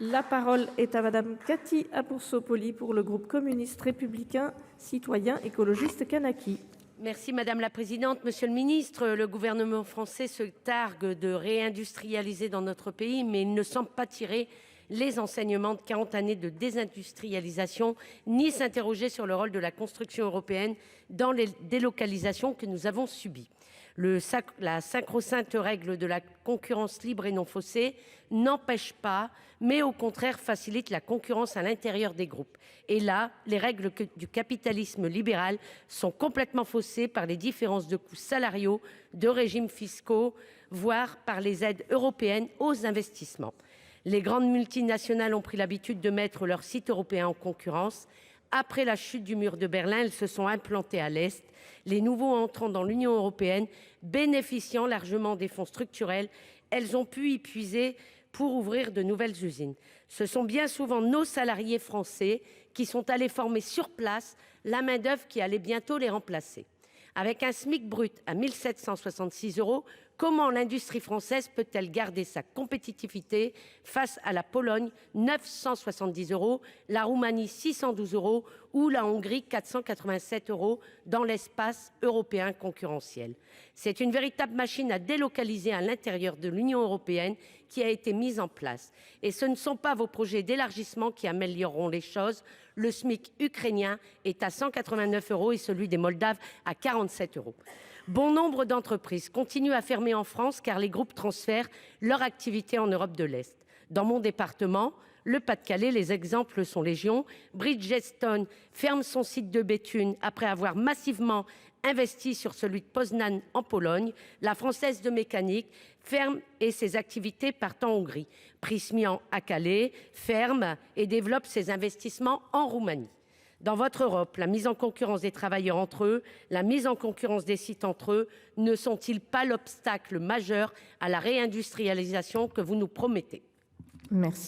La parole est à Madame Cathy Apourceau-Poly pour le groupe communiste républicain citoyen écologiste Kanaki. Merci madame la présidente, monsieur le ministre, le gouvernement français se targue de réindustrialiser dans notre pays, mais il ne semble pas tirer les enseignements de 40 années de désindustrialisation, ni s'interroger sur le rôle de la construction européenne dans les délocalisations que nous avons subies. La sacro-sainte règle de la concurrence libre et non faussée n'empêche pas, mais au contraire facilite la concurrence à l'intérieur des groupes. Et là, les règles du capitalisme libéral sont complètement faussées par les différences de coûts salariaux, de régimes fiscaux, voire par les aides européennes aux investissements. Les grandes multinationales ont pris l'habitude de mettre leurs sites européens en concurrence. Après la chute du mur de Berlin, elles se sont implantées à l'Est. Les nouveaux entrants dans l'Union européenne, bénéficiant largement des fonds structurels, elles ont pu y puiser pour ouvrir de nouvelles usines. Ce sont bien souvent nos salariés français qui sont allés former sur place la main-d'œuvre qui allait bientôt les remplacer. Avec un SMIC brut à 1 766 €, comment l'industrie française peut-elle garder sa compétitivité face à la Pologne, 970 €, la Roumanie, 612 € ou la Hongrie, 487 € dans l'espace européen concurrentiel? C'est une véritable machine à délocaliser à l'intérieur de l'Union européenne qui a été mise en place. Et ce ne sont pas vos projets d'élargissement qui amélioreront les choses. Le SMIC ukrainien est à 189 € et celui des Moldaves à 47 €. Bon nombre d'entreprises continuent à fermer en France car les groupes transfèrent leur activité en Europe de l'Est. Dans mon département, le Pas-de-Calais, les exemples sont légion. Bridgestone ferme son site de Béthune après avoir massivement investi sur celui de Poznań en Pologne. La Française de mécanique ferme et ses activités partent en Hongrie. Prysmian à Calais ferme et développe ses investissements en Roumanie. Dans votre Europe, la mise en concurrence des travailleurs entre eux, la mise en concurrence des sites entre eux, ne sont-ils pas l'obstacle majeur à la réindustrialisation que vous nous promettez ? Merci.